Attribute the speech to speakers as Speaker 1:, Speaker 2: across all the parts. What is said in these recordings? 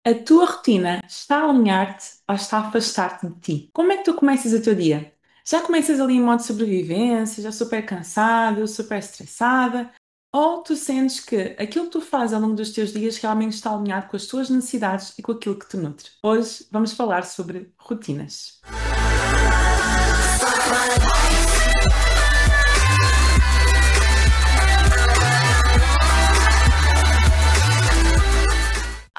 Speaker 1: A tua rotina está a alinhar-te ou está a afastar-te de ti? Como é que tu começas o teu dia? Já começas ali em modo sobrevivência, já super cansado, super estressada? Ou tu sentes que aquilo que tu fazes ao longo dos teus dias realmente está alinhado com as tuas necessidades e com aquilo que te nutre? Hoje vamos falar sobre rotinas.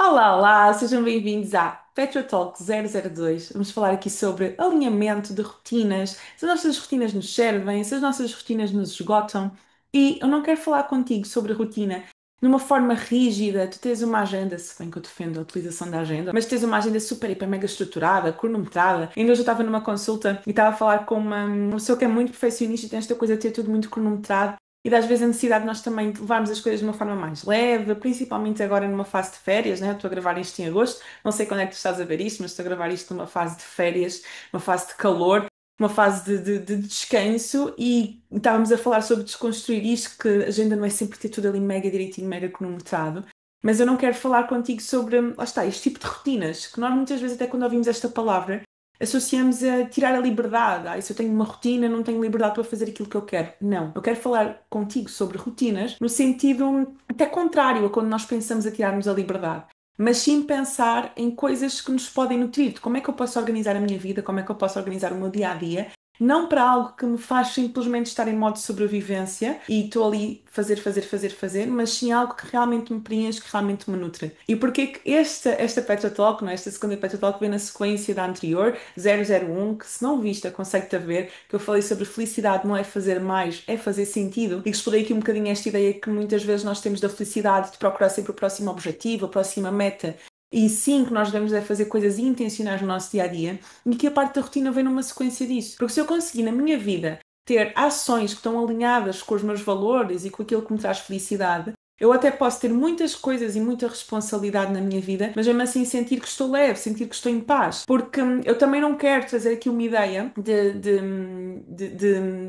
Speaker 1: Olá, olá, sejam bem-vindos à Petra Talk 002. Vamos falar aqui sobre alinhamento de rotinas, se as nossas rotinas nos servem, se as nossas rotinas nos esgotam. E eu não quero falar contigo sobre rotina de uma forma rígida. Tu tens uma agenda, se bem que eu defendo a utilização da agenda, mas tens uma agenda super, hiper, mega estruturada, cronometrada. Ainda hoje eu estava numa consulta e estava a falar com uma pessoa que é muito perfeccionista e tem esta coisa de ter tudo muito cronometrado. E às vezes a necessidade de nós também levarmos as coisas de uma forma mais leve, principalmente agora numa fase de férias, né? Eu estou a gravar isto em agosto, não sei quando é que tu estás a ver isto, mas estou a gravar isto numa fase de férias, uma fase de calor, uma fase de descanso e estávamos a falar sobre desconstruir isto, que a agenda não é sempre ter tudo ali mega direitinho, mega cronometrado. Mas eu não quero falar contigo sobre, lá está, este tipo de rotinas, que nós muitas vezes, até quando ouvimos esta palavra, associamos a tirar a liberdade. Ah, se eu tenho uma rotina, não tenho liberdade para fazer aquilo que eu quero. Não. Eu quero falar contigo sobre rotinas no sentido até contrário a quando nós pensamos a tirarmos a liberdade. Mas sim pensar em coisas que nos podem nutrir. De como é que eu posso organizar a minha vida, como é que eu posso organizar o meu dia a dia, não para algo que me faz simplesmente estar em modo de sobrevivência e estou ali fazer, fazer, fazer, fazer, mas sim algo que realmente me preenche, que realmente me nutre. E porquê que esta Petra Talk, não é? Esta segunda Petra Talk vem na sequência da anterior, 001, que se não viste, aconselho-te a ver, que eu falei sobre felicidade não é fazer mais, é fazer sentido. E que explorei aqui um bocadinho esta ideia que muitas vezes nós temos da felicidade, de procurar sempre o próximo objetivo, a próxima meta. E sim, que nós devemos é fazer coisas intencionais no nosso dia a dia e que a parte da rotina vem numa sequência disso. Porque se eu conseguir na minha vida ter ações que estão alinhadas com os meus valores e com aquilo que me traz felicidade, eu até posso ter muitas coisas e muita responsabilidade na minha vida, mas mesmo assim sentir que estou leve, sentir que estou em paz. Porque eu também não quero trazer aqui uma ideia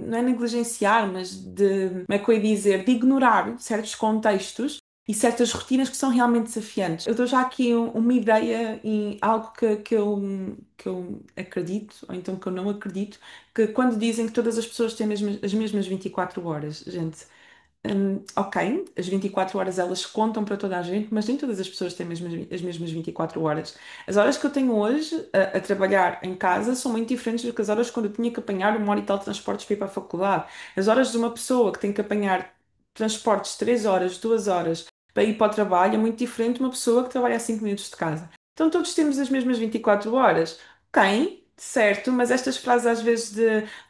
Speaker 1: não é negligenciar, mas como é que eu ia dizer, de ignorar certos contextos e certas rotinas que são realmente desafiantes. Eu dou já aqui uma ideia em algo que eu acredito, ou então que eu não acredito, que quando dizem que todas as pessoas têm as mesmas 24 horas, gente. Ok, as 24 horas elas contam para toda a gente, mas nem todas as pessoas têm as mesmas 24 horas. As horas que eu tenho hoje a trabalhar em casa são muito diferentes do que as horas quando eu tinha que apanhar uma hora e tal de transportes para ir para a faculdade. As horas de uma pessoa que tem que apanhar transportes 3 horas, 2 horas para ir para o trabalho é muito diferente de uma pessoa que trabalha a 5 minutos de casa. Então todos temos as mesmas 24 horas. Ok, certo, mas estas frases às vezes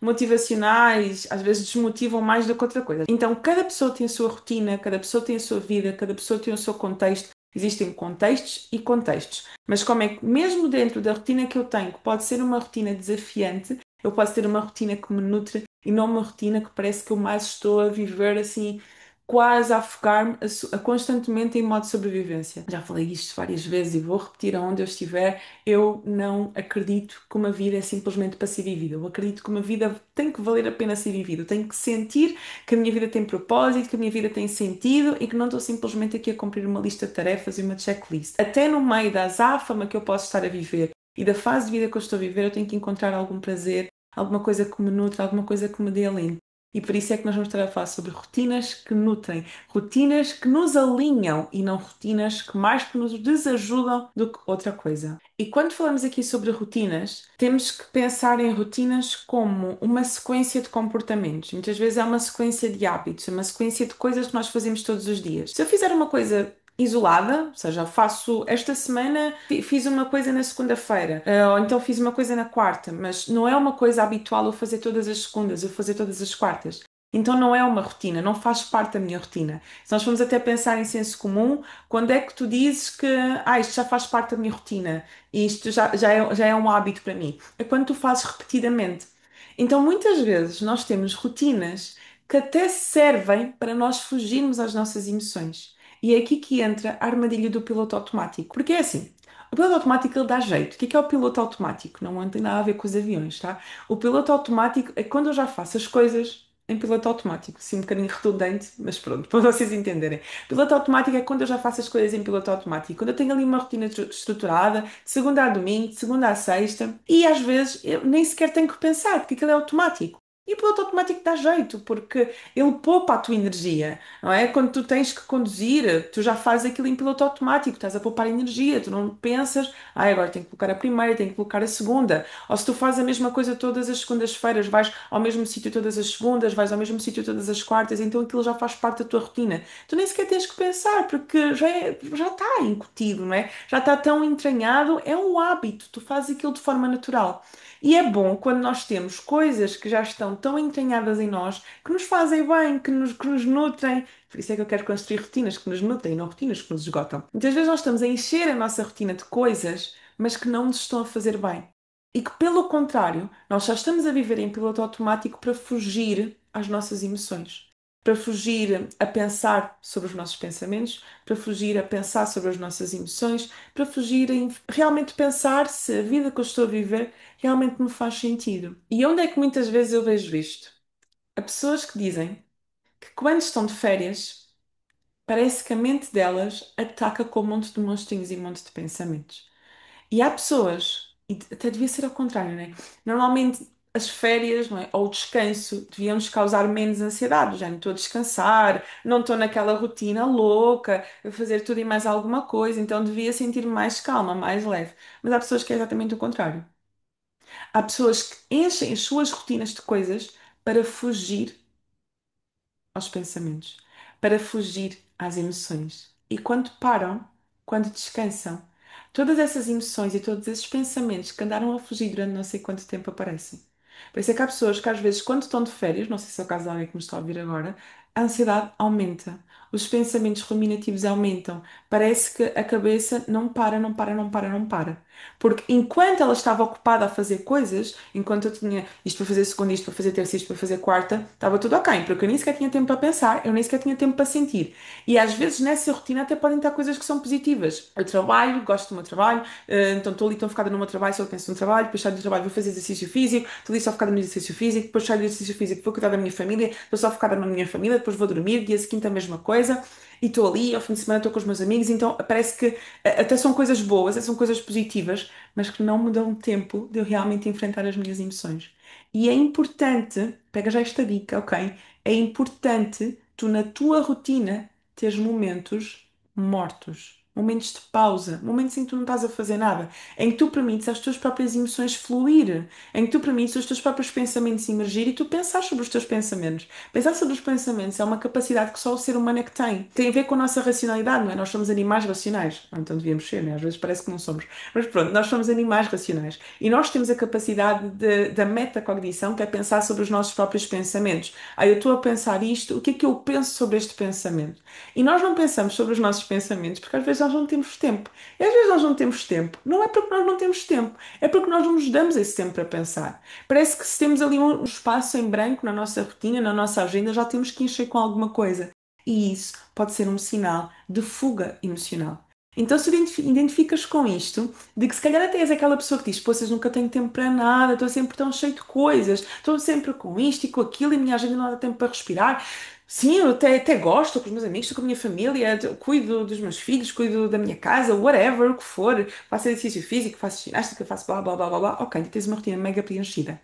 Speaker 1: motivacionais, às vezes desmotivam mais do que outra coisa. Então, cada pessoa tem a sua rotina, cada pessoa tem a sua vida, cada pessoa tem o seu contexto. Existem contextos e contextos. Mas como é que, mesmo dentro da rotina que eu tenho, que pode ser uma rotina desafiante, eu posso ter uma rotina que me nutre e não uma rotina que parece que eu mais estou a viver assim, quase a afogar-me constantemente em modo de sobrevivência. Já falei isto várias vezes e vou repetir aonde eu estiver. Eu não acredito que uma vida é simplesmente para ser vivida. Eu acredito que uma vida tem que valer a pena ser vivida. Eu tenho que sentir que a minha vida tem propósito, que a minha vida tem sentido e que não estou simplesmente aqui a cumprir uma lista de tarefas e uma checklist. Até no meio da azáfama que eu posso estar a viver e da fase de vida que eu estou a viver, eu tenho que encontrar algum prazer, alguma coisa que me nutre, alguma coisa que me dê alento. E por isso é que nós vamos estar a falar sobre rotinas que nutrem, rotinas que nos alinham e não rotinas que mais que nos desajudam do que outra coisa. E quando falamos aqui sobre rotinas, temos que pensar em rotinas como uma sequência de comportamentos. Muitas vezes é uma sequência de hábitos, é uma sequência de coisas que nós fazemos todos os dias. Se eu fizer uma coisa isolada, ou seja, faço esta semana, fiz uma coisa na segunda-feira, ou então fiz uma coisa na quarta, mas não é uma coisa habitual eu fazer todas as segundas, eu fazer todas as quartas. Então não é uma rotina, não faz parte da minha rotina. Se nós formos até pensar em senso comum, quando é que tu dizes que isto já faz parte da minha rotina e isto já é um hábito para mim? É quando tu fazes repetidamente. Então muitas vezes nós temos rotinas que até servem para nós fugirmos às nossas emoções. E é aqui que entra a armadilha do piloto automático. Porque é assim, o piloto automático ele dá jeito. O que é o piloto automático? Não tem nada a ver com os aviões, tá? O piloto automático é quando eu já faço as coisas, em piloto automático, assim um bocadinho redundante, mas pronto, para vocês entenderem. Piloto automático é quando eu já faço as coisas em piloto automático, quando eu tenho ali uma rotina estruturada, de segunda a domingo, de segunda a sexta, e às vezes eu nem sequer tenho que pensar, porque aquilo é automático. E o piloto automático dá jeito, porque ele poupa a tua energia, não é? Quando tu tens que conduzir, tu já fazes aquilo em piloto automático, estás a poupar energia, tu não pensas, agora tenho que colocar a primeira, tenho que colocar a segunda. Ou se tu fazes a mesma coisa todas as segundas-feiras, vais ao mesmo sítio todas as segundas, vais ao mesmo sítio todas as quartas, então aquilo já faz parte da tua rotina. Tu nem sequer tens que pensar, porque já está incutido, não é? Já está tão entranhado, é um hábito, tu fazes aquilo de forma natural. E é bom quando nós temos coisas que já estão tão entranhadas em nós, que nos fazem bem, que nos nutrem. Por isso é que eu quero construir rotinas que nos nutrem, não rotinas que nos esgotam. Muitas vezes nós estamos a encher a nossa rotina de coisas, mas que não nos estão a fazer bem. E que, pelo contrário, nós só estamos a viver em piloto automático para fugir às nossas emoções, para fugir a pensar sobre os nossos pensamentos, para fugir a pensar sobre as nossas emoções, para fugir a realmente pensar se a vida que eu estou a viver realmente me faz sentido. E onde é que muitas vezes eu vejo isto? Há pessoas que dizem que quando estão de férias, parece que a mente delas ataca com um monte de monstrinhos e um monte de pensamentos. E há pessoas, e até devia ser ao contrário, né? Normalmente as férias, não é? Ou o descanso deviam nos causar menos ansiedade. Já não estou a descansar, não estou naquela rotina louca, a fazer tudo e mais alguma coisa, então devia sentir-me mais calma, mais leve. Mas há pessoas que é exatamente o contrário. Há pessoas que enchem as suas rotinas de coisas para fugir aos pensamentos, para fugir às emoções. E quando param, quando descansam, todas essas emoções e todos esses pensamentos que andaram a fugir durante não sei quanto tempo aparecem. Por isso é que há pessoas que às vezes, quando estão de férias, não sei se é o caso de alguém que me está a ouvir agora, a ansiedade aumenta, os pensamentos ruminativos aumentam, parece que a cabeça não para, não para, não para, não para. Porque enquanto ela estava ocupada a fazer coisas, enquanto eu tinha isto para fazer segunda, isto para fazer terça, isto para fazer quarta, estava tudo ok, porque eu nem sequer tinha tempo para pensar, eu nem sequer tinha tempo para sentir. E às vezes nessa rotina até podem estar coisas que são positivas. Eu trabalho, gosto do meu trabalho, então estou ali tão focada no meu trabalho, só penso no trabalho, depois saio do trabalho, vou fazer exercício físico, estou ali só focada no exercício físico, depois saio do exercício físico, vou cuidar da minha família, estou só focada na minha família, depois vou dormir, dia seguinte a mesma coisa. E estou ali, ao fim de semana estou com os meus amigos, então parece que até são coisas boas, até são coisas positivas, mas que não me dão tempo de eu realmente enfrentar as minhas emoções. E é importante, pega já esta dica, ok? É importante tu na tua rotina teres momentos mortos, momentos de pausa, momentos em que tu não estás a fazer nada, em que tu permites as tuas próprias emoções fluir, em que tu permites os teus próprios pensamentos emergir e tu pensar sobre os teus pensamentos. Pensar sobre os pensamentos é uma capacidade que só o ser humano é que tem. Tem a ver com a nossa racionalidade, não é? Nós somos animais racionais. Ou então devíamos ser, né? Às vezes parece que não somos. Mas pronto, nós somos animais racionais. E nós temos a capacidade da metacognição, que é pensar sobre os nossos próprios pensamentos. Ah, eu estou a pensar isto, o que é que eu penso sobre este pensamento? E nós não pensamos sobre os nossos pensamentos porque às vezes nós não temos tempo. E às vezes nós não temos tempo. Não é porque nós não temos tempo, é porque nós não nos damos esse tempo para pensar. Parece que se temos ali um espaço em branco na nossa rotina, na nossa agenda, já temos que encher com alguma coisa. E isso pode ser um sinal de fuga emocional. Então, se identificas com isto, de que se calhar até és aquela pessoa que diz: Pô, vocês nunca tenho tempo para nada, estou sempre tão cheio de coisas, estou sempre com isto e com aquilo, e a minha agenda não dá tempo para respirar. Sim, eu até gosto, estou com os meus amigos, estou com a minha família, cuido dos meus filhos, cuido da minha casa, whatever, o que for, faço exercício físico, faço ginástica, faço blá blá blá blá blá. Ok, tens uma rotina mega preenchida.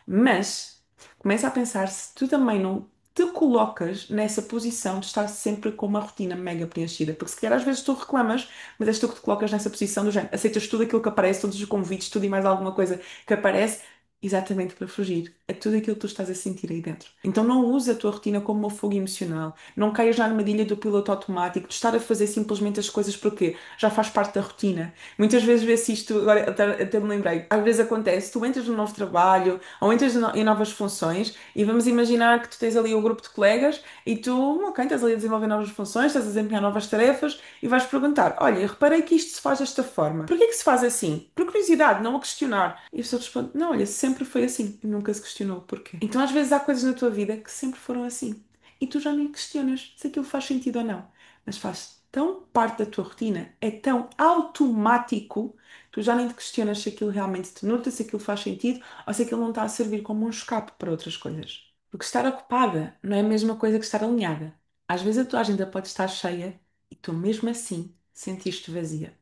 Speaker 1: Mas começa a pensar se tu também não te colocas nessa posição de estar sempre com uma rotina mega preenchida. Porque se calhar às vezes tu reclamas, mas és tu que te colocas nessa posição do género. Aceitas tudo aquilo que aparece, todos os convites, tudo e mais alguma coisa que aparece, exatamente para fugir a tudo aquilo que tu estás a sentir aí dentro. Então não use a tua rotina como uma fuga emocional. Não caias na armadilha do piloto automático, de estar a fazer simplesmente as coisas porque já faz parte da rotina. Muitas vezes vê-se isto, agora até me lembrei, às vezes acontece, tu entras num novo trabalho ou entras em novas funções e vamos imaginar que tu tens ali um grupo de colegas e tu, ok, estás ali a desenvolver novas funções, estás a desempenhar novas tarefas e vais perguntar, olha, eu reparei que isto se faz desta forma. Porquê que se faz assim? Por curiosidade, não a questionar. E a pessoa responde, não, olha, sempre foi assim e nunca se questionou o porquê. Então às vezes há coisas na tua vida que sempre foram assim e tu já nem questionas se aquilo faz sentido ou não, mas faz tão parte da tua rotina, é tão automático, tu já nem te questionas se aquilo realmente te nutre, se aquilo faz sentido ou se aquilo não está a servir como um escape para outras coisas. Porque estar ocupada não é a mesma coisa que estar alinhada. Às vezes a tua agenda pode estar cheia e tu mesmo assim sentiste vazia.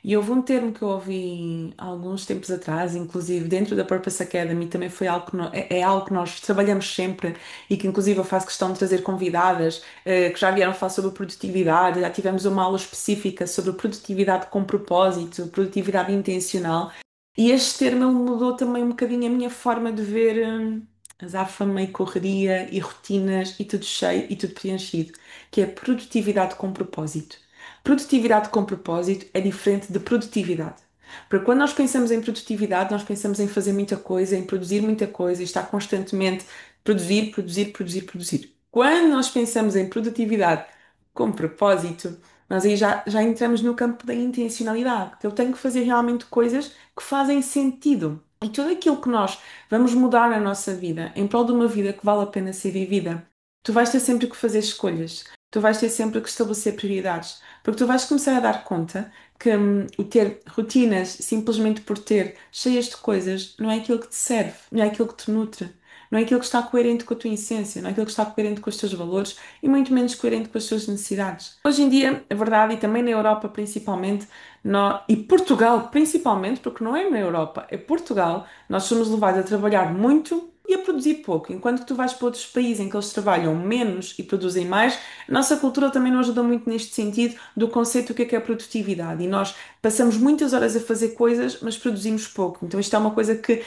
Speaker 1: E houve um termo que eu ouvi há alguns tempos atrás, inclusive dentro da Purpose Academy, também foi algo que é algo que nós trabalhamos sempre e que inclusive eu faço questão de trazer convidadas que já vieram falar sobre produtividade, já tivemos uma aula específica sobre produtividade com propósito, produtividade intencional. E este termo ele mudou também um bocadinho a minha forma de ver azáfama e correria e rotinas e tudo cheio e tudo preenchido, que é produtividade com propósito. Produtividade com propósito é diferente de produtividade. Porque quando nós pensamos em produtividade, nós pensamos em fazer muita coisa, em produzir muita coisa e estar constantemente produzir, produzir, produzir, produzir. Quando nós pensamos em produtividade com propósito, nós aí já entramos no campo da intencionalidade, que eu tenho que fazer realmente coisas que fazem sentido. E tudo aquilo que nós vamos mudar na nossa vida em prol de uma vida que vale a pena ser vivida, tu vais ter sempre que fazer escolhas. Tu vais ter sempre que estabelecer prioridades, porque tu vais começar a dar conta que o ter rotinas simplesmente por ter cheias de coisas não é aquilo que te serve, não é aquilo que te nutre, não é aquilo que está coerente com a tua essência, não é aquilo que está coerente com os teus valores e muito menos coerente com as tuas necessidades. Hoje em dia, a verdade, e também na Europa principalmente, e Portugal principalmente, porque não é na Europa, é Portugal, nós somos levados a trabalhar muito e a produzir pouco. Enquanto que tu vais para outros países em que eles trabalham menos e produzem mais, a nossa cultura também não ajuda muito neste sentido do conceito do que é produtividade. E nós passamos muitas horas a fazer coisas, mas produzimos pouco. Então isto é uma coisa que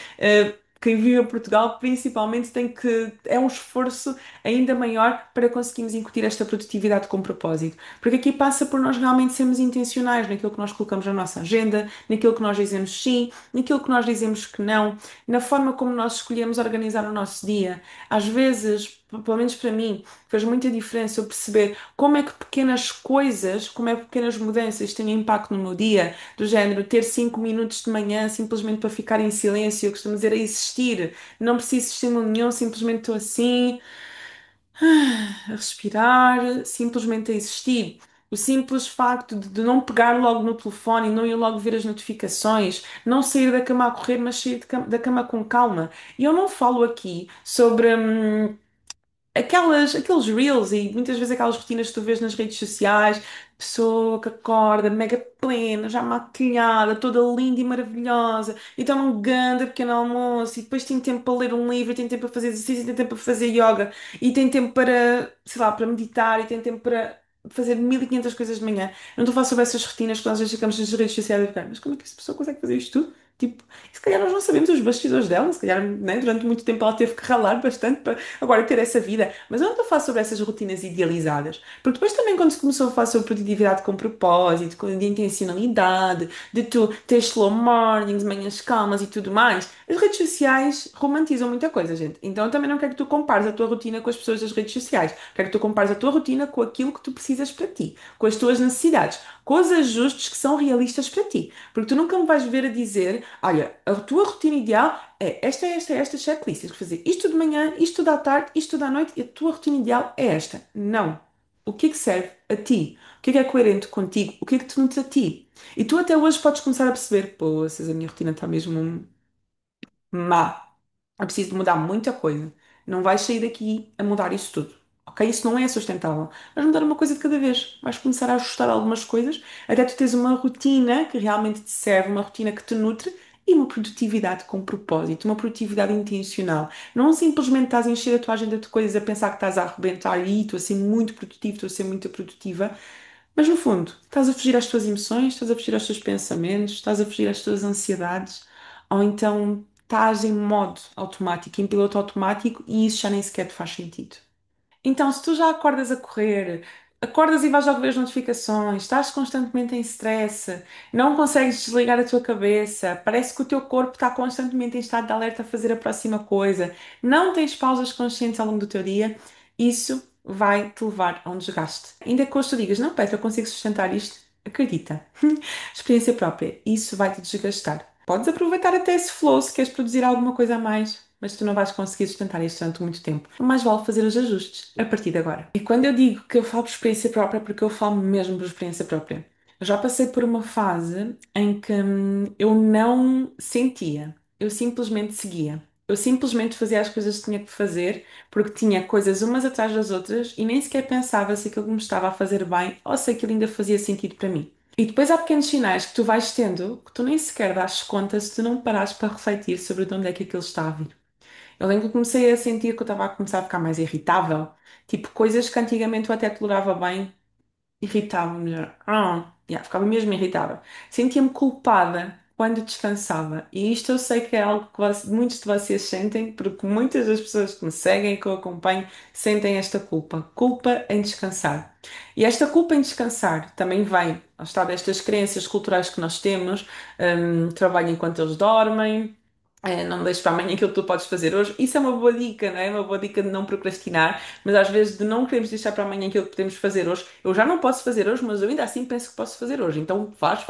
Speaker 1: quem vive em Portugal principalmente tem que... É um esforço ainda maior para conseguirmos incutir esta produtividade com propósito. Porque aqui passa por nós realmente sermos intencionais naquilo que nós colocamos na nossa agenda, naquilo que nós dizemos sim, naquilo que nós dizemos que não, na forma como nós escolhemos organizar o nosso dia. Às vezes, pelo menos para mim, faz muita diferença eu perceber como é que pequenas coisas, como é que pequenas mudanças têm impacto no meu dia, do género ter 5 minutos de manhã simplesmente para ficar em silêncio, eu costumo dizer a existir, não preciso de estímulo nenhum, simplesmente estou assim, a respirar, simplesmente a existir. O simples facto de não pegar logo no telefone e não ir logo ver as notificações, não sair da cama a correr, mas sair da cama com calma. E eu não falo aqui sobre aqueles reels e muitas vezes aquelas rotinas que tu vês nas redes sociais, pessoa que acorda mega plena, já maquilhada, toda linda e maravilhosa, e toma um grande pequeno almoço, e depois tem tempo para ler um livro, e tem tempo para fazer exercício, e tem tempo para fazer yoga, e tem tempo para, sei lá, para meditar, e tem tempo para fazer 1500 coisas de manhã. Eu não estou a falar sobre essas rotinas que nós às vezes ficamos nas redes sociais e ficar, mas como é que essa pessoa consegue fazer isto tudo? Tipo, e se calhar nós não sabemos os bastidores dela, se calhar, né, durante muito tempo ela teve que ralar bastante para agora ter essa vida. Mas eu não estou a falar sobre essas rotinas idealizadas. Porque depois também quando se começou a falar sobre produtividade com propósito, de intencionalidade, de tu ter slow mornings, manhãs calmas e tudo mais, as redes sociais romantizam muita coisa, gente. Então eu também não quero que tu compares a tua rotina com as pessoas das redes sociais. Quero que tu compares a tua rotina com aquilo que tu precisas para ti, com as tuas necessidades, com os ajustes que são realistas para ti. Porque tu nunca me vais ver a dizer, olha, a tua rotina ideal é esta checklist. Tens que fazer isto de manhã, isto tudo à tarde, isto tudo à noite e a tua rotina ideal é esta. Não. O que é que serve a ti? O que é coerente contigo? O que é que te nutre a ti? E tu até hoje podes começar a perceber, pô, a minha rotina está mesmo má. Eu preciso de mudar muita coisa. Não vais sair daqui a mudar isso tudo. Ok? Isso não é sustentável. Vais mudar uma coisa de cada vez. Vais começar a ajustar algumas coisas até tu teres uma rotina que realmente te serve, uma rotina que te nutre e uma produtividade com propósito, uma produtividade intencional. Não simplesmente estás a encher a tua agenda de coisas a pensar que estás a arrebentar e estou a ser muito produtivo, estou a ser muito produtiva. Mas no fundo, estás a fugir às tuas emoções, estás a fugir aos teus pensamentos, estás a fugir às tuas ansiedades, ou então estás em modo automático, em piloto automático, e isso já nem sequer te faz sentido. Então, se tu já acordas a correr, acordas e vais logo ver as notificações, estás constantemente em stress, não consegues desligar a tua cabeça, parece que o teu corpo está constantemente em estado de alerta a fazer a próxima coisa, não tens pausas conscientes ao longo do teu dia, isso vai te levar a um desgaste. Ainda que hoje tu digas, não, Petra, eu consigo sustentar isto, acredita. Experiência própria, isso vai te desgastar. Podes aproveitar até esse flow se queres produzir alguma coisa a mais, mas tu não vais conseguir sustentar isto durante muito tempo. Mais vale fazer os ajustes a partir de agora. E quando eu digo que eu falo por experiência própria, é porque eu falo mesmo por experiência própria. Eu já passei por uma fase em que eu não sentia, eu simplesmente seguia. Eu simplesmente fazia as coisas que tinha que fazer, porque tinha coisas umas atrás das outras e nem sequer pensava se aquilo me estava a fazer bem ou se aquilo ainda fazia sentido para mim. E depois há pequenos sinais que tu vais tendo que tu nem sequer dás conta se tu não parares para refletir sobre de onde é que aquilo está a vir. Eu lembro que eu comecei a sentir que eu estava a começar a ficar mais irritável. Tipo, coisas que antigamente eu até tolerava bem, irritava-me. Yeah, ficava mesmo irritada. Sentia-me culpada quando descansava. E isto eu sei que é algo que muitos de vocês sentem, porque muitas das pessoas que me seguem, que eu acompanho, sentem esta culpa. Culpa em descansar. E esta culpa em descansar também vem, lá está, destas crenças culturais que nós temos, trabalho enquanto eles dormem. Não deixes para amanhã aquilo que tu podes fazer hoje. Isso é uma boa dica, não é? Uma boa dica de não procrastinar, mas às vezes de não queremos deixar para amanhã aquilo que podemos fazer hoje. Eu já não posso fazer hoje, mas eu ainda assim penso que posso fazer hoje. Então faz,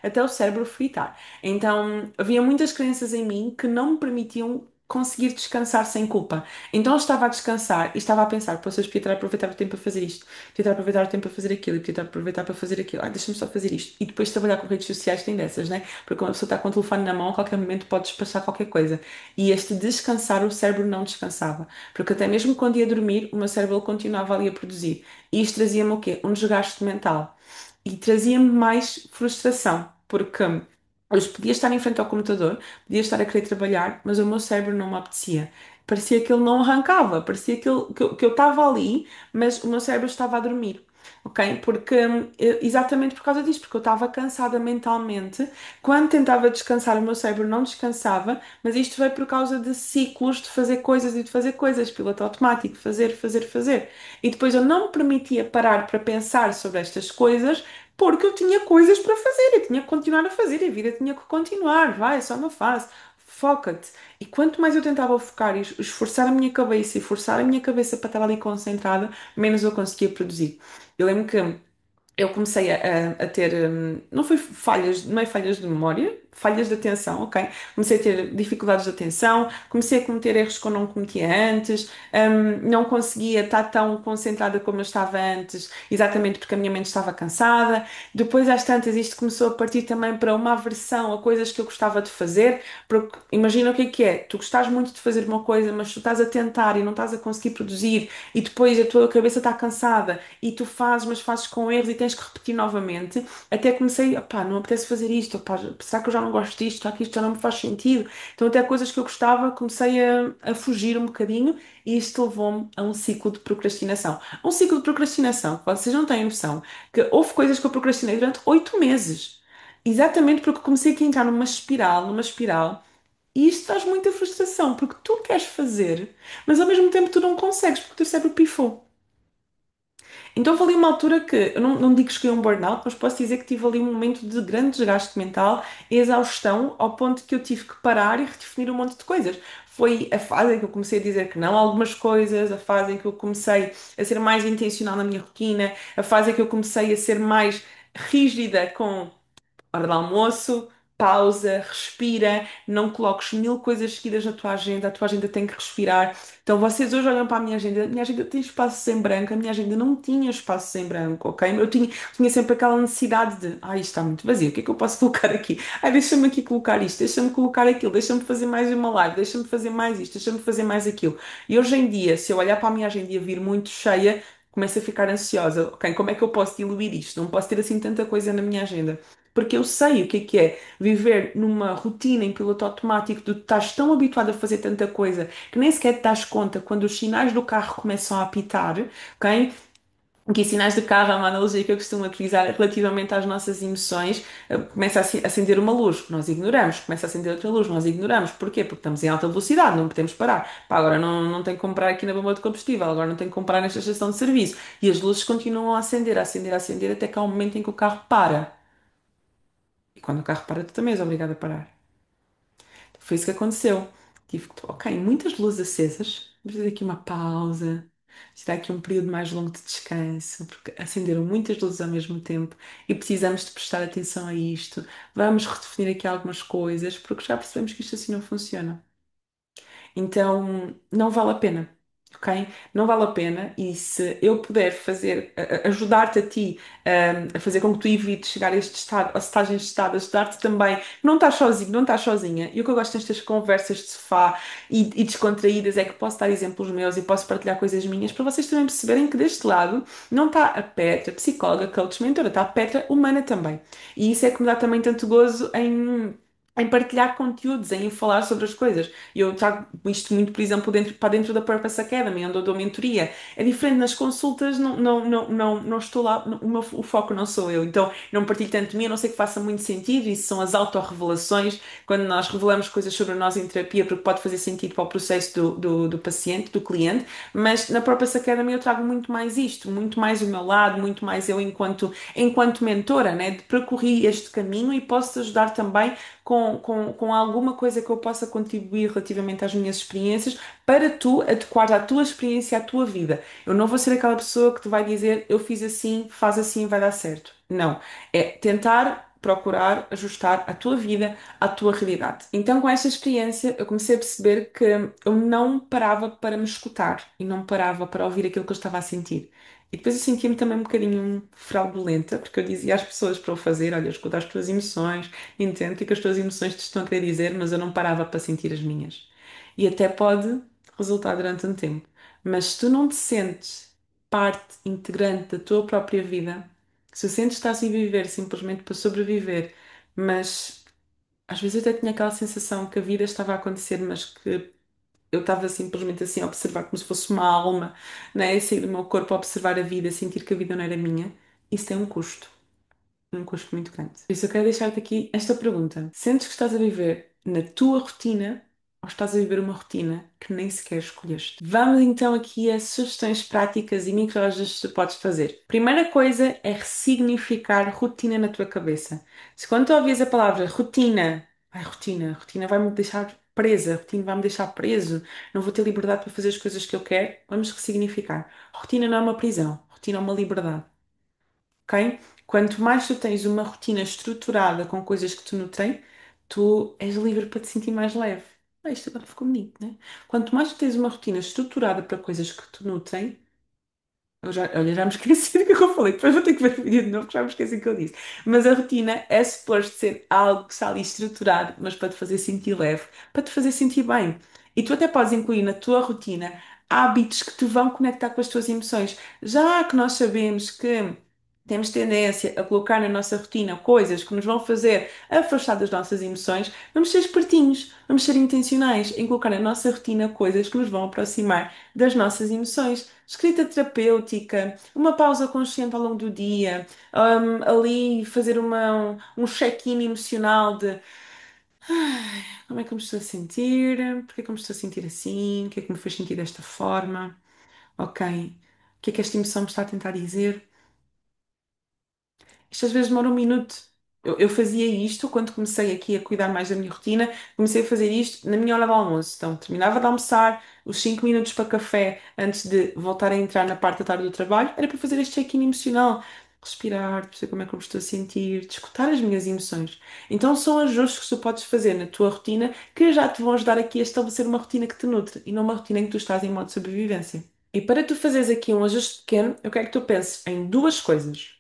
Speaker 1: até o cérebro fritar. Então havia muitas crenças em mim que não me permitiam conseguir descansar sem culpa. Então eu estava a descansar e estava a pensar, poxa, eu podia estar a aproveitar o tempo para fazer isto, podia estar a aproveitar o tempo para fazer aquilo, e podia estar a aproveitar para fazer aquilo. Ai, deixa-me só fazer isto. E depois trabalhar com redes sociais tem dessas, né? Porque quando a pessoa está com o telefone na mão, a qualquer momento pode despachar qualquer coisa. E este descansar, o cérebro não descansava. Porque até mesmo quando ia dormir, o meu cérebro ele continuava ali a produzir. E isto trazia-me o quê? Um desgaste mental. E trazia-me mais frustração. Porque eu podia estar em frente ao computador, podia estar a querer trabalhar, mas o meu cérebro não me apetecia. Parecia que ele não arrancava, parecia que eu estava ali, mas o meu cérebro estava a dormir. Ok? Porque, exatamente por causa disso, porque eu estava cansada mentalmente. Quando tentava descansar, o meu cérebro não descansava, mas isto veio por causa de ciclos de fazer coisas e de fazer coisas, piloto automático, fazer. E depois eu não me permitia parar para pensar sobre estas coisas porque eu tinha coisas para fazer, eu tinha que continuar a fazer, a vida tinha que continuar, vai, é só uma fase, foca-te. E quanto mais eu tentava focar e esforçar a minha cabeça e forçar a minha cabeça para estar ali concentrada, menos eu conseguia produzir. Eu lembro que eu comecei a ter, não foi falhas, não é falhas de memória, falhas de atenção, ok? Comecei a ter dificuldades de atenção, comecei a cometer erros que eu não cometia antes, não conseguia estar tão concentrada como eu estava antes, exatamente porque a minha mente estava cansada. Depois, às tantas, isto começou a partir também para uma aversão a coisas que eu gostava de fazer, porque imagina o que é, tu gostas muito de fazer uma coisa, mas tu estás a tentar e não estás a conseguir produzir, e depois a tua cabeça está cansada e tu fazes, mas fazes com erros e tens que repetir novamente. Até comecei, opá, não apetece fazer isto, opá, será que eu já não gosto disto? Será que isto já não me faz sentido? Então, até coisas que eu gostava, comecei a fugir um bocadinho e isto levou-me a um ciclo de procrastinação. Um ciclo de procrastinação, que vocês não têm noção, que houve coisas que eu procrastinei durante 8 meses. Exatamente porque comecei aqui a entrar numa espiral, e isto traz muita frustração, porque tu queres fazer, mas ao mesmo tempo tu não consegues, porque o teu cérebro pifou. Então houve ali uma altura que, eu não digo que cheguei a um burnout, mas posso dizer que tive ali um momento de grande desgaste mental e exaustão, ao ponto que eu tive que parar e redefinir um monte de coisas. Foi a fase em que eu comecei a dizer que não a algumas coisas, a fase em que eu comecei a ser mais intencional na minha rotina, a fase em que eu comecei a ser mais rígida com hora de almoço, pausa, respira, não coloques mil coisas seguidas na tua agenda, a tua agenda tem que respirar. Então vocês hoje olham para a minha agenda tem espaços em branco, a minha agenda não tinha espaços em branco, ok? Eu tinha sempre aquela necessidade de, isto está muito vazio, o que é que eu posso colocar aqui? Deixa-me aqui colocar isto, deixa-me colocar aquilo, deixa-me fazer mais uma live, deixa-me fazer mais isto, deixa-me fazer mais aquilo. E hoje em dia, se eu olhar para a minha agenda e a vir muito cheia, começo a ficar ansiosa. Ok, como é que eu posso diluir isto? Não posso ter assim tanta coisa na minha agenda. Porque eu sei o que é viver numa rotina em piloto automático, tu estás tão habituado a fazer tanta coisa que nem sequer te das conta quando os sinais do carro começam a apitar, ok? Que sinais de carro é uma analogia que eu costumo utilizar relativamente às nossas emoções. Começa a acender uma luz, nós ignoramos. Começa a acender outra luz, nós ignoramos. Porquê? Porque estamos em alta velocidade, não podemos parar. Pá, agora não tenho que comprar aqui na bomba de combustível, agora não tenho que comprar nesta estação de serviço. E as luzes continuam a acender, até que há um momento em que o carro para. E quando o carro para, tu também és obrigado a parar. Foi isso que aconteceu. Tive que, ok, muitas luzes acesas, vamos fazer aqui uma pausa, tirar aqui um período mais longo de descanso, porque acenderam muitas luzes ao mesmo tempo e precisamos de prestar atenção a isto. Vamos redefinir aqui algumas coisas, porque já percebemos que isto assim não funciona. Então, não vale a pena. ok? Não vale a pena. E se eu puder fazer, ajudar-te a ti, a fazer com que tu evites chegar a este estado, a estás em este estado, ajudar-te também, não estás sozinho, não estás sozinha. E o que eu gosto nestas conversas de sofá e descontraídas é que posso dar exemplos meus e posso partilhar coisas minhas para vocês também perceberem que deste lado não está a Petra, psicóloga, coach, mentora, está a Petra humana também. E isso é que me dá também tanto gozo em partilhar conteúdos, em falar sobre as coisas. E eu trago isto muito, por exemplo, para dentro da Purpose Academy, onde eu dou mentoria. É diferente nas consultas, não estou lá, o foco não sou eu, então não partilho tanto de mim, a não sei que faça muito sentido. Isso são as autorrevelações, quando nós revelamos coisas sobre nós em terapia, porque pode fazer sentido para o processo do paciente, do cliente, mas na Purpose Academy eu trago muito mais isto, muito mais o meu lado, muito mais eu enquanto mentora, né? De percorri este caminho e posso te ajudar também com alguma coisa que eu possa contribuir relativamente às minhas experiências para tu adequar a tua experiência à tua vida. Eu não vou ser aquela pessoa que te vai dizer eu fiz assim, faz assim, vai dar certo. Não. É tentar procurar ajustar a tua vida à tua realidade. Então, com esta experiência, eu comecei a perceber que eu não parava para me escutar e não parava para ouvir aquilo que eu estava a sentir. E depois eu sentia-me também um bocadinho fraudulenta, porque eu dizia às pessoas para o fazer: olha, escuta as tuas emoções, entendo o que é que as tuas emoções te estão a querer dizer, mas eu não parava para sentir as minhas. E até pode resultar durante um tempo. Mas se tu não te sentes parte integrante da tua própria vida, se sentes que estás a viver simplesmente para sobreviver, mas às vezes eu até tinha aquela sensação que a vida estava a acontecer, mas que eu estava simplesmente assim a observar como se fosse uma alma, né? A sair do meu corpo a observar a vida, a sentir que a vida não era minha. Isso tem um custo muito grande. Por isso eu quero deixar-te aqui esta pergunta. Sentes que estás a viver na tua rotina ou estás a viver uma rotina que nem sequer escolheste? Vamos então aqui a sugestões práticas e microajustes que tu podes fazer. Primeira coisa é ressignificar rotina na tua cabeça. Se quando tu ouvis a palavra rotina, ai, rotina vai-me deixar presa, rotina vai-me deixar preso, não vou ter liberdade para fazer as coisas que eu quero, vamos ressignificar. Rotina não é uma prisão, rotina é uma liberdade, ok? Quanto mais tu tens uma rotina estruturada com coisas que te nutrem, tu és livre para te sentir mais leve. Ah, isto agora ficou bonito, né? Quanto mais tu tens uma rotina estruturada para coisas que te nutrem, olha, já me esqueci do que eu falei, depois vou ter que ver o vídeo de novo, que já me esqueci o que eu disse. Mas a rotina é suposto ser algo que está ali estruturado, mas para te fazer sentir leve, para te fazer sentir bem. E tu até podes incluir na tua rotina hábitos que te vão conectar com as tuas emoções. Já que nós sabemos que temos tendência a colocar na nossa rotina coisas que nos vão fazer afastar das nossas emoções, vamos ser espertinhos, vamos ser intencionais em colocar na nossa rotina coisas que nos vão aproximar das nossas emoções. Escrita terapêutica, uma pausa consciente ao longo do dia, ali fazer um check-in emocional de como é que eu me estou a sentir, porque é que eu me estou a sentir assim, o que é que me fez sentir desta forma, ok, o que é que esta emoção me está a tentar dizer. Isto às vezes demora um minuto. Eu fazia isto quando comecei aqui a cuidar mais da minha rotina. Comecei a fazer isto na minha hora de almoço. Então, terminava de almoçar, os 5 minutos para café antes de voltar a entrar na parte da tarde do trabalho, era para fazer este check-in emocional. Respirar, perceber como é que eu me estou a sentir, de escutar as minhas emoções. Então, são ajustes que tu podes fazer na tua rotina que já te vão ajudar aqui a estabelecer uma rotina que te nutre e não uma rotina em que tu estás em modo de sobrevivência. E para tu fazeres aqui um ajuste pequeno, eu quero que tu penses em duas coisas.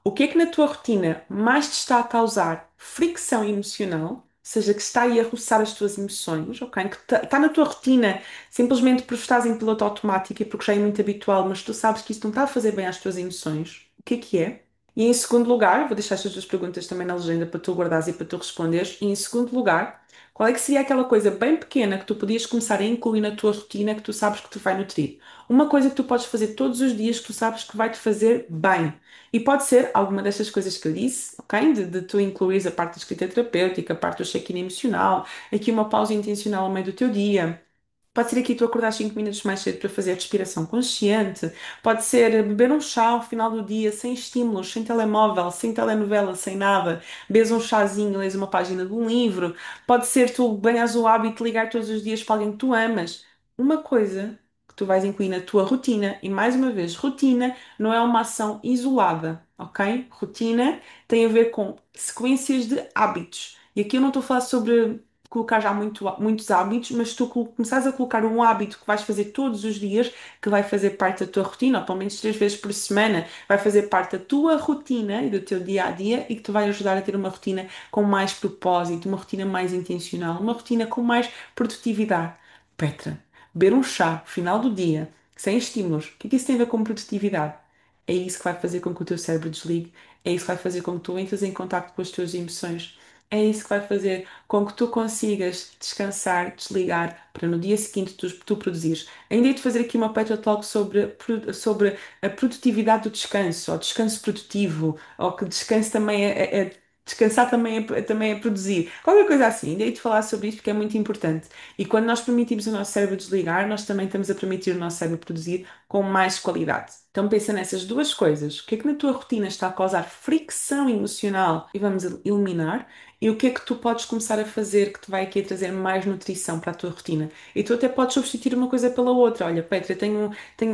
Speaker 1: O que é que na tua rotina mais te está a causar fricção emocional? Ou seja, que está aí a roçar as tuas emoções, ok? Que está na tua rotina simplesmente por estás em piloto automático e porque já é muito habitual, mas tu sabes que isso não está a fazer bem às tuas emoções. O que é? E em segundo lugar, vou deixar estas duas perguntas também na legenda para tu guardares e para tu responderes. E em segundo lugar, qual é que seria aquela coisa bem pequena que tu podias começar a incluir na tua rotina que tu sabes que te vai nutrir? Uma coisa que tu podes fazer todos os dias que tu sabes que vai te fazer bem. E pode ser alguma destas coisas que eu disse, ok? De tu incluires a parte da escrita terapêutica, a parte do check-in emocional, aqui uma pausa intencional ao meio do teu dia. Pode ser aqui tu acordar 5 minutos mais cedo para fazer respiração consciente. Pode ser beber um chá ao final do dia, sem estímulos, sem telemóvel, sem telenovela, sem nada. Bebes um chazinho, lês uma página de um livro. Pode ser tu ganhas o hábito de ligar todos os dias para alguém que tu amas. Uma coisa que tu vais incluir na tua rotina, e mais uma vez, rotina não é uma ação isolada, ok? Rotina tem a ver com sequências de hábitos. E aqui eu não estou a falar sobre colocar já muitos hábitos, mas tu começares a colocar um hábito que vais fazer todos os dias, que vai fazer parte da tua rotina, ou pelo menos 3 vezes por semana, vai fazer parte da tua rotina e do teu dia a dia e que te vai ajudar a ter uma rotina com mais propósito, uma rotina mais intencional, uma rotina com mais produtividade. Petra, beber um chá, final do dia, sem estímulos, o que é que isso tem a ver com produtividade? É isso que vai fazer com que o teu cérebro desligue, é isso que vai fazer com que tu entres em contacto com as tuas emoções, é isso que vai fazer com que tu consigas descansar, desligar, para no dia seguinte tu produzires. Ainda hei de fazer aqui uma Petra Talk sobre a produtividade do descanso, ou descanso produtivo, ou que descanso também descansar também é produzir. Qualquer coisa assim. Ainda hei de falar sobre isto porque é muito importante. E quando nós permitimos o nosso cérebro desligar, nós também estamos a permitir o nosso cérebro produzir com mais qualidade. Então pensa nessas duas coisas. O que é que na tua rotina está a causar fricção emocional e vamos eliminar? E o que é que tu podes começar a fazer que te vai aqui a trazer mais nutrição para a tua rotina? E tu até podes substituir uma coisa pela outra. Olha, Petra, tenho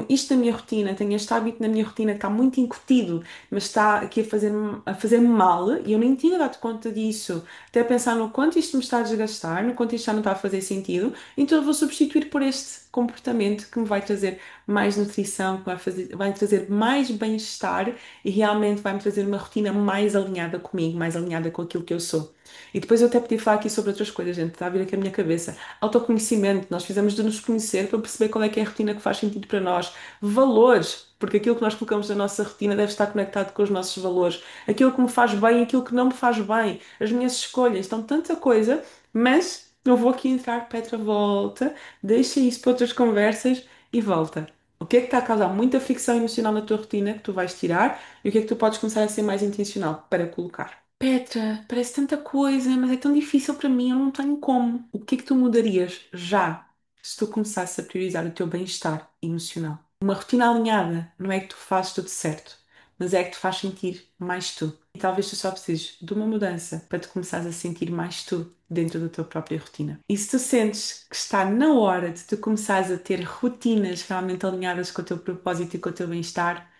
Speaker 1: isto na minha rotina, tenho este hábito na minha rotina que está muito incutido, mas está aqui a fazer-me mal e eu nem tinha dado conta disso. Até pensar no quanto isto me está a desgastar, no quanto isto já não está a fazer sentido, então eu vou substituir por este comportamento que me vai trazer mais nutrição, que vai trazer mais bem-estar e realmente vai-me trazer uma rotina mais alinhada comigo, mais alinhada com aquilo que eu sou. E depois eu até podia falar aqui sobre outras coisas, gente, está a vir aqui a minha cabeça. Autoconhecimento, nós fizemos de nos conhecer para perceber qual é que é a rotina que faz sentido para nós. Valores, porque aquilo que nós colocamos na nossa rotina deve estar conectado com os nossos valores. Aquilo que me faz bem e aquilo que não me faz bem. As minhas escolhas, então tanta coisa, mas eu vou aqui entrar, Petra, volta, deixa isso para outras conversas e volta. O que é que está a causar muita fricção emocional na tua rotina que tu vais tirar e o que é que tu podes começar a ser mais intencional para colocar? Petra, parece tanta coisa, mas é tão difícil para mim, eu não tenho como. O que é que tu mudarias já se tu começasses a priorizar o teu bem-estar emocional? Uma rotina alinhada não é que tu fazes tudo certo, mas é que te faz sentir mais tu. E talvez tu só precises de uma mudança para te começares a sentir mais tu dentro da tua própria rotina. E se tu sentes que está na hora de tu começares a ter rotinas realmente alinhadas com o teu propósito e com o teu bem-estar,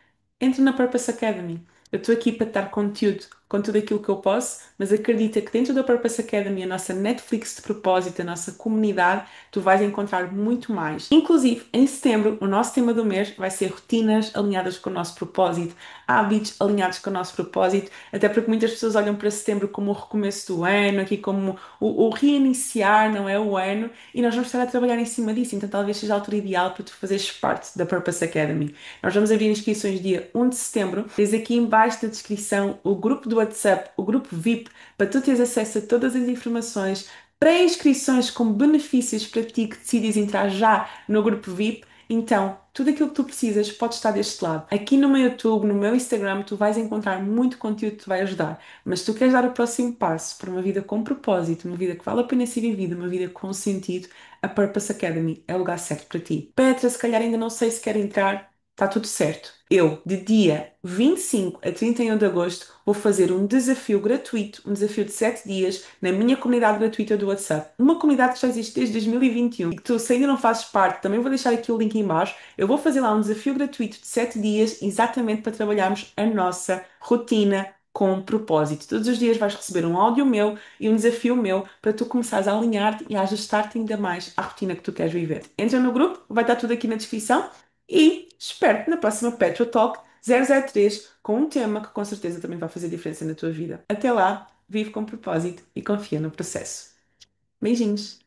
Speaker 1: entra na Purpose Academy. Eu estou aqui para te dar conteúdo com tudo aquilo que eu posso, mas acredita que dentro da Purpose Academy, a nossa Netflix de propósito, a nossa comunidade, tu vais encontrar muito mais. Inclusive, em setembro, o nosso tema do mês vai ser rotinas alinhadas com o nosso propósito, hábitos alinhados com o nosso propósito, até porque muitas pessoas olham para setembro como o recomeço do ano, aqui como o reiniciar, não é o ano, e nós vamos estar a trabalhar em cima disso, então talvez seja a altura ideal para tu fazeres parte da Purpose Academy. Nós vamos abrir inscrições dia 1 de setembro. Tens aqui embaixo na descrição o grupo do WhatsApp, o grupo VIP, para tu teres acesso a todas as informações, pré-inscrições com benefícios para ti que decides entrar já no grupo VIP. Então, tudo aquilo que tu precisas pode estar deste lado. Aqui no meu YouTube, no meu Instagram, tu vais encontrar muito conteúdo que te vai ajudar. Mas se tu queres dar o próximo passo para uma vida com propósito, uma vida que vale a pena ser vivida, uma vida com sentido, a Purpose Academy é o lugar certo para ti. Petra, se calhar ainda não sei se quer entrar. Está tudo certo. Eu, de dia 25 a 31 de agosto, vou fazer um desafio gratuito, um desafio de 7 dias, na minha comunidade gratuita do WhatsApp. Uma comunidade que já existe desde 2021 e que tu, se ainda não fazes parte, também vou deixar aqui o link em baixo. Eu vou fazer lá um desafio gratuito de 7 dias, exatamente para trabalharmos a nossa rotina com propósito. Todos os dias vais receber um áudio meu e um desafio meu para tu começares a alinhar-te e a ajustar-te ainda mais à rotina que tu queres viver. Entra no grupo, vai estar tudo aqui na descrição. E espero-te na próxima Petro Talk 003 com um tema que com certeza também vai fazer diferença na tua vida. Até lá, vive com propósito e confia no processo. Beijinhos!